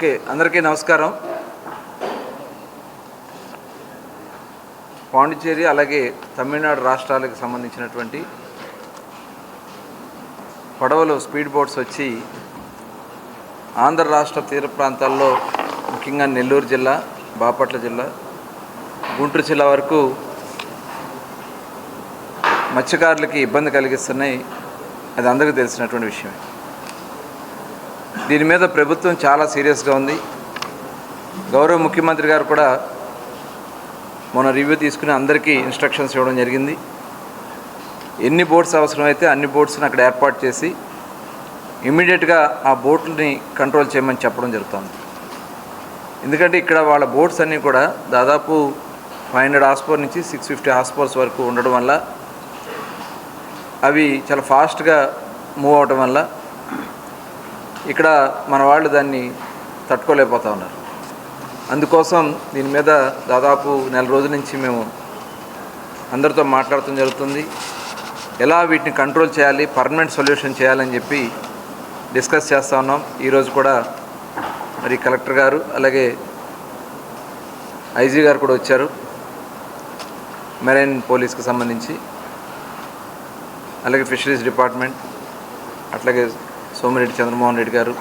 Okay, అందరికీ నమస్కారం. పాండిచ్చేరి అలాగే తమిళనాడు రాష్ట్రాలకు సంబంధించినటువంటి పడవలు స్పీడ్ బోట్స్ వచ్చి ఆంధ్ర రాష్ట్ర తీర ప్రాంతాల్లో ముఖ్యంగా నెల్లూరు జిల్లా, బాపట్ల జిల్లా, గుంటూరు జిల్లా వరకు మత్స్యకారులకి ఇబ్బంది కలిగిస్తున్నాయి. అది అందరికీ తెలిసినటువంటి విషయమే. దీని మీద ప్రభుత్వం చాలా సీరియస్గా ఉంది. గౌరవ ముఖ్యమంత్రి గారు కూడా మొన్న రివ్యూ తీసుకుని అందరికీ ఇన్స్ట్రక్షన్స్ ఇవ్వడం జరిగింది. ఎన్ని బోట్స్ అవసరమైతే అన్ని బోట్స్ని అక్కడ ఏర్పాటు చేసి ఇమ్మీడియట్గా ఆ బోట్లని కంట్రోల్ చేయమని చెప్పడం జరుగుతుంది. ఎందుకంటే ఇక్కడ వాళ్ళ బోట్స్ అన్నీ కూడా దాదాపు 500 హార్స్ పవర్ నుంచి 650 హార్స్ పవర్స్ వరకు ఉండడం వల్ల అవి చాలా ఫాస్ట్గా మూవ్ అవడం వల్ల ఇక్కడ మన వాళ్ళు దాన్ని తట్టుకోలేకపోతూ ఉన్నారు. అందుకోసం దీని మీద దాదాపు నెల రోజుల నుంచి మేము అందరితో మాట్లాడటం జరుగుతుంది. ఎలా వీటిని కంట్రోల్ చేయాలి, పర్మనెంట్ సొల్యూషన్ చేయాలని చెప్పి డిస్కస్ చేస్తూ ఉన్నాం. ఈరోజు కూడా మరి కలెక్టర్ గారు అలాగే ఐజీ గారు కూడా వచ్చారు, మెరైన్ పోలీస్కి సంబంధించి, అలాగే ఫిషరీస్ డిపార్ట్మెంట్, అట్లాగే సోమిరెడ్డి చంద్రమోహన్ రెడ్డి గారు,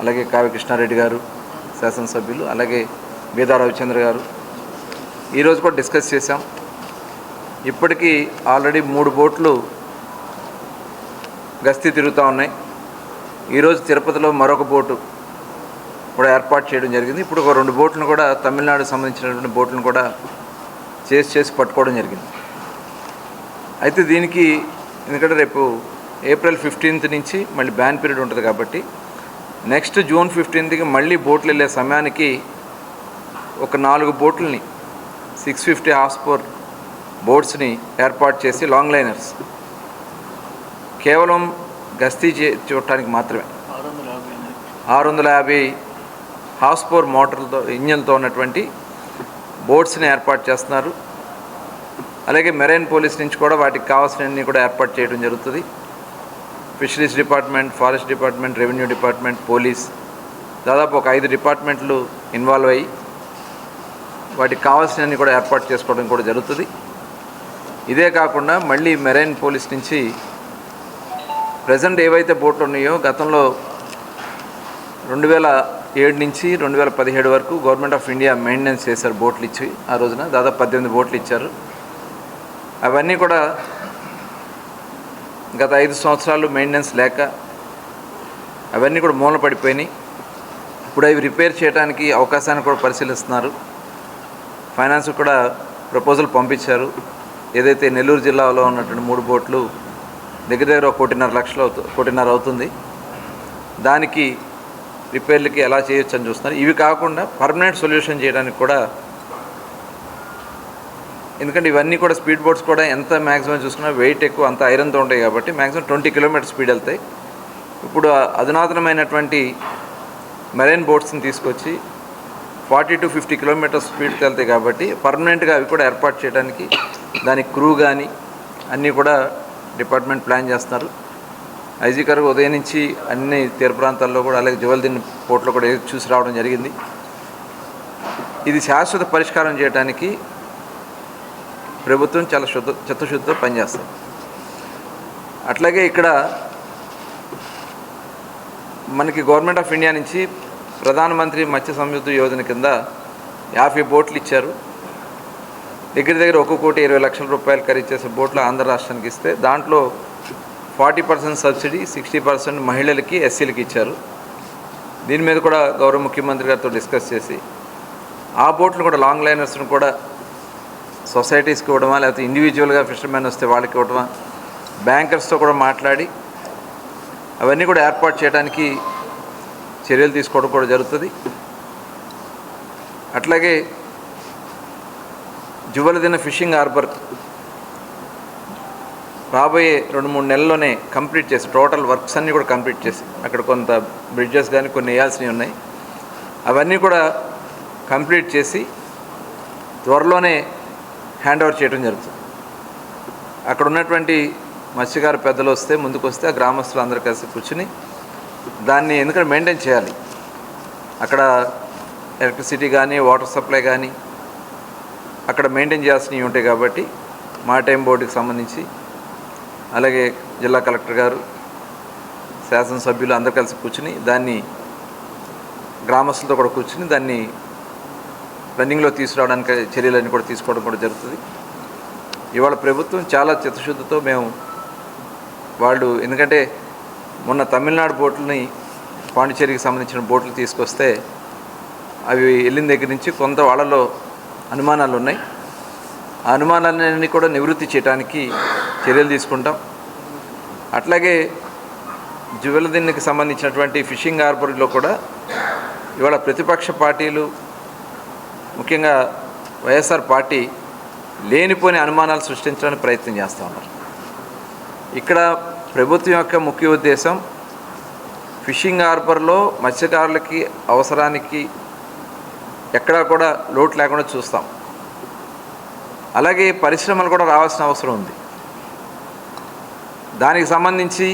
అలాగే కావ్య కృష్ణారెడ్డి గారు శాసనసభ్యులు, అలాగే బీదా రవిచంద్ర గారు ఈరోజు కూడా డిస్కస్ చేశాం. ఇప్పటికీ ఆల్రెడీ 3 బోట్లు గస్తీ తిరుగుతూ ఉన్నాయి. ఈరోజు తిరుపతిలో మరొక బోటు కూడా ఏర్పాటు చేయడం జరిగింది. ఇప్పుడు ఒక 2 బోట్లను కూడా తమిళనాడుకు సంబంధించినటువంటి బోట్లను కూడా చేసి పట్టుకోవడం జరిగింది. అయితే దీనికి ఎందుకంటే రేపు ఏప్రిల్ 15th నుంచి మళ్ళీ బ్యాన్ పీరియడ్ ఉంటుంది కాబట్టి నెక్స్ట్ జూన్ 15th మళ్ళీ బోట్లు వెళ్ళే సమయానికి ఒక 4 బోట్లని 650 హార్స్ పవర్ బోట్స్ని ఏర్పాటు చేసి లాంగ్ లైనర్స్ కేవలం గస్తీ చూడటానికి మాత్రమే 650 హార్స్ పవర్ మోటార్లతో ఇంజన్తో ఉన్నటువంటి బోట్స్ని ఏర్పాటు చేస్తున్నారు. అలాగే మెరైన్ పోలీస్ నుంచి కూడా వాటికి కావాల్సినవన్నీ కూడా ఏర్పాటు చేయడం జరుగుతుంది. Fisheries department, forest department, revenue department, police, దాదాపు ఒక 5 డిపార్ట్మెంట్లు ఇన్వాల్వ్ అయ్యి వాటికి కావాల్సినవన్నీ కూడా ఏర్పాటు చేసుకోవడం కూడా జరుగుతుంది. ఇదే కాకుండా మళ్ళీ మెరైన్ పోలీస్ నుంచి ప్రజెంట్ ఏవైతే బోట్లు ఉన్నాయో గతంలో 2007 నుంచి 2017 వరకు గవర్నమెంట్ ఆఫ్ ఇండియా మెయింటెనెన్స్ చేశారు బోట్లు ఇచ్చి. ఆ రోజున దాదాపు 18 బోట్లు ఇచ్చారు. అవన్నీ కూడా గత 5 సంవత్సరాలు మెయింటెనెన్స్ లేక అవన్నీ కూడా మూల పడిపోయినాయి. ఇప్పుడు అవి రిపేర్ చేయడానికి అవకాశాన్ని కూడా పరిశీలిస్తున్నారు. ఫైనాన్స్ కూడా ప్రపోజల్ పంపించారు. ఏదైతే నెల్లూరు జిల్లాలో ఉన్నటువంటి 3 బోట్లు దగ్గర 1.5 కోటిన్నర అవుతుంది. దానికి రిపేర్లకి ఎలా చేయొచ్చు అని చూస్తున్నారు. ఇవి కాకుండా పర్మనెంట్ సొల్యూషన్ చేయడానికి కూడా, ఎందుకంటే ఇవన్నీ కూడా స్పీడ్ బోట్స్ కూడా ఎంత మ్యాక్సిమం చూసుకున్నా వెయిట్ ఎక్కువ, అంత ఐరన్తో ఉంటాయి కాబట్టి మ్యాక్సిమం 20 కిలోమీటర్ స్పీడ్ వెళ్తాయి. ఇప్పుడు అధునాతనమైనటువంటి మెరైన్ బోట్స్ని తీసుకొచ్చి 40 to 50 కిలోమీటర్స్ స్పీడ్కి వెళ్తాయి కాబట్టి పర్మనెంట్గా అవి కూడా ఏర్పాటు చేయడానికి దానికి క్రూ కానీ అన్నీ కూడా డిపార్ట్మెంట్ ప్లాన్ చేస్తున్నారు. ఐజీ గారు ఉదయం నుంచి అన్ని తీర ప్రాంతాల్లో కూడా అలాగే జువల్దిన్ పోర్ట్లో కూడా చూసి రావడం జరిగింది. ఇది శాశ్వత పరిష్కారం చేయడానికి ప్రభుత్వం చాలా చిత్తశుద్ధితో పనిచేస్తుంది. అట్లాగే ఇక్కడ మనకి గవర్నమెంట్ ఆఫ్ ఇండియా నుంచి ప్రధానమంత్రి మత్స్య సంయుక్త యోజన కింద 50 బోట్లు ఇచ్చారు. దగ్గర 1,20,00,000 రూపాయలు ఖరీదు చేసే బోట్లు ఆంధ్ర రాష్ట్రానికి ఇస్తే దాంట్లో 40% సబ్సిడీ, 60% మహిళలకి, ఎస్సీలకి ఇచ్చారు. దీని మీద కూడా గౌరవ ముఖ్యమంత్రి గారితో డిస్కస్ చేసి ఆ బోట్లు కూడా లాంగ్ లైనర్స్ను కూడా సొసైటీస్కి ఇవ్వడమా, లేకపోతే ఇండివిజువల్గా ఫిషర్మెన్ వస్తే వాళ్ళకి ఇవ్వడమా, బ్యాంకర్స్తో కూడా మాట్లాడి అవన్నీ కూడా ఏర్పాటు చేయడానికి చర్యలు తీసుకోవడం కూడా జరుగుతుంది. అట్లాగే జువల్దిన ఫిషింగ్ హార్బర్ రాబోయే 2-3 నెలల్లోనే కంప్లీట్ చేసి టోటల్ వర్క్స్ అన్నీ కూడా కంప్లీట్ చేసి అక్కడ కొంత బ్రిడ్జెస్ కానీ కొన్ని వేయాల్సినవి ఉన్నాయి, అవన్నీ కూడా కంప్లీట్ చేసి త్వరలోనే హ్యాండ్ ఓవర్ చేయడం జరుగుతుంది. అక్కడ ఉన్నటువంటి మత్స్యకార పెద్దలు వస్తే ముందుకు వస్తే ఆ గ్రామస్తులు అందరూ కలిసి కూర్చుని దాన్ని ఎందుకంటే మెయింటైన్ చేయాలి. అక్కడ ఎలక్ట్రిసిటీ కానీ వాటర్ సప్లై కానీ అక్కడ మెయింటైన్ చేయాల్సినవి ఉంటాయి కాబట్టి మారిటైమ్ బోర్డుకి సంబంధించి అలాగే జిల్లా కలెక్టర్ గారు శాసనసభ్యులు అందరూ కలిసి కూర్చుని దాన్ని గ్రామస్తులతో కూడా కూర్చుని దాన్ని రన్నింగ్లో తీసుకురావడానికి చర్యలన్నీ కూడా తీసుకోవడం కూడా జరుగుతుంది. ఇవాళ ప్రభుత్వం చాలా చిత్తశుద్ధితో మేము వాళ్ళు ఎందుకంటే మొన్న తమిళనాడు బోట్లని పాండిచేరికి సంబంధించిన బోట్లు తీసుకొస్తే అవి వెళ్ళిన దగ్గర నుంచి కొంత వాళ్ళలో అనుమానాలు ఉన్నాయి. ఆ అనుమానాలన్నీ కూడా నివృత్తి చేయడానికి చర్యలు తీసుకుంటాం. అట్లాగే జువెలదిన్నికి సంబంధించినటువంటి ఫిషింగ్ హార్బర్లో కూడా ఇవాళ ప్రతిపక్ష పార్టీలు ముఖ్యంగా వైఎస్ఆర్ పార్టీ లేనిపోని అనుమానాలు సృష్టించడానికి ప్రయత్నం చేస్తూ ఉన్నారు. ఇక్కడ ప్రభుత్వం యొక్క ముఖ్య ఉద్దేశం ఫిషింగ్ హార్బర్లో మత్స్యకారులకి అవసరానికి ఎక్కడా కూడా లోటు లేకుండా చూస్తాం. అలాగే పరిశ్రమలు కూడా రావాల్సిన అవసరం ఉంది. దానికి సంబంధించి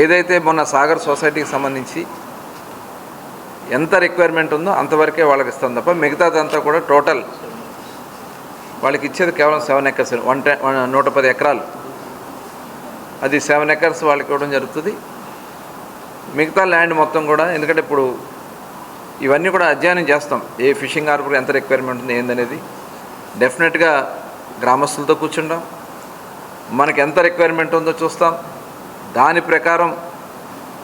ఏదైతే మొన్న సాగర్ సొసైటీకి సంబంధించి ఎంత రిక్వైర్మెంట్ ఉందో అంతవరకే వాళ్ళకి ఇస్తాం తప్ప మిగతాదంతా కూడా టోటల్ వాళ్ళకి ఇచ్చేది కేవలం 7 acres 110 ఎకరాలు. అది 7 acres వాళ్ళకి ఇవ్వడం జరుగుతుంది. మిగతా ల్యాండ్ మొత్తం కూడా ఎందుకంటే ఇప్పుడు ఇవన్నీ కూడా అధ్యయనం చేస్తాం. ఏ ఫిషింగ్ హార్బర్ ఎంత రిక్వైర్మెంట్ ఉంది ఏందనేది డెఫినెట్గా గ్రామస్తులతో కూర్చుంటాం. మనకి ఎంత రిక్వైర్మెంట్ ఉందో చూస్తాం. దాని ప్రకారం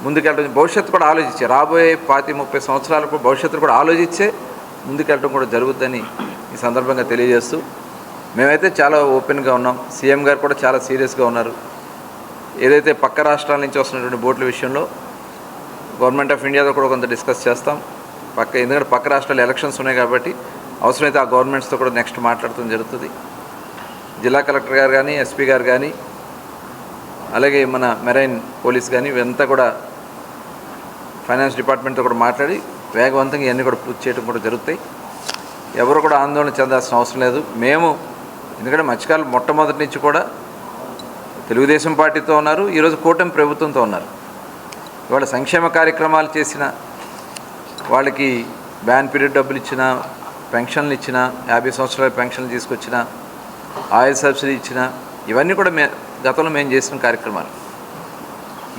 ముందుకెళ్ళడం భవిష్యత్తు కూడా ఆలోచించే రాబోయే 25-30 సంవత్సరాలకు భవిష్యత్తును కూడా ఆలోచించే ముందుకెళ్ళడం కూడా జరుగుతుందని ఈ సందర్భంగా తెలియజేస్తూ మేమైతే చాలా ఓపెన్గా ఉన్నాం. సీఎం గారు కూడా చాలా సీరియస్గా ఉన్నారు. ఏదైతే పక్క రాష్ట్రాల నుంచి వస్తున్నటువంటి బోట్ల విషయంలో గవర్నమెంట్ ఆఫ్ ఇండియాతో కూడా కొంత డిస్కస్ చేస్తాం. ఎందుకంటే పక్క రాష్ట్రాలు ఎలక్షన్స్ ఉన్నాయి కాబట్టి అవసరమైతే ఆ గవర్నమెంట్స్తో కూడా నెక్స్ట్ మాట్లాడటం జరుగుతుంది. జిల్లా కలెక్టర్ గారు కానీ ఎస్పీ గారు కానీ అలాగే మన మెరైన్ పోలీస్ కానీ ఇవంతా కూడా ఫైనాన్స్ డిపార్ట్మెంట్తో కూడా మాట్లాడి వేగవంతంగా ఇవన్నీ కూడా పూర్తి చేయడం కూడా జరుగుతాయి. ఎవరు కూడా ఆందోళన చెందాల్సిన అవసరం లేదు. మేము ఎందుకంటే మత్స్యకారులు మొట్టమొదటి నుంచి కూడా తెలుగుదేశం పార్టీతో ఉన్నారు. ఈరోజు కూటమి ప్రభుత్వంతో ఉన్నారు. ఇవాళ సంక్షేమ కార్యక్రమాలు చేసిన వాళ్ళకి బ్యాన్ పీరియడ్ డబ్బులు ఇచ్చిన, పెన్షన్లు ఇచ్చిన, 50 సంవత్సరాల పెన్షన్లు తీసుకొచ్చిన, ఆయిల్ సబ్సిడీ ఇచ్చిన ఇవన్నీ కూడా గతంలో మేము చేసిన కార్యక్రమాలు.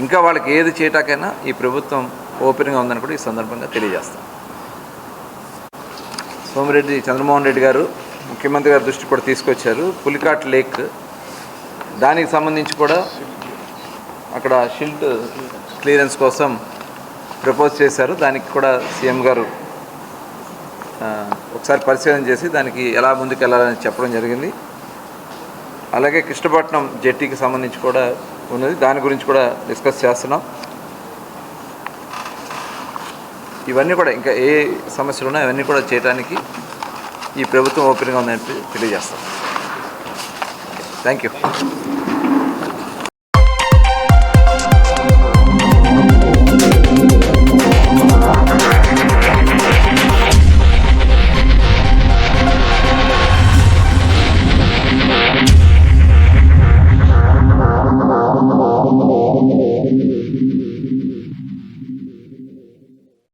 ఇంకా వాళ్ళకి ఏది చేయటాకైనా ఈ ప్రభుత్వం ఓపెన్గా ఉందని కూడా ఈ సందర్భంగా తెలియజేస్తాం. సోమిరెడ్డి చంద్రమోహన్ రెడ్డి గారు ముఖ్యమంత్రి గారి దృష్టి కూడా తీసుకొచ్చారు. పులికాట్ లేక్ దానికి సంబంధించి కూడా అక్కడ షిల్ట్ క్లియరెన్స్ కోసం ప్రపోజ్ చేశారు. దానికి కూడా సీఎం గారు ఒకసారి పరిశీలన చేసి దానికి ఎలా ముందుకెళ్ళాలని చెప్పడం జరిగింది. అలాగే కృష్ణపట్నం జెట్టీకి సంబంధించి కూడా ఉన్నది. దాని గురించి కూడా డిస్కస్ చేస్తున్నాం. ఇవన్నీ కూడా ఇంకా ఏ సమస్యలు ఉన్నాయో అవన్నీ కూడా చేయడానికి ఈ ప్రభుత్వం ఓపెన్గా ఉందని తెలియజేస్తాం. Thank you.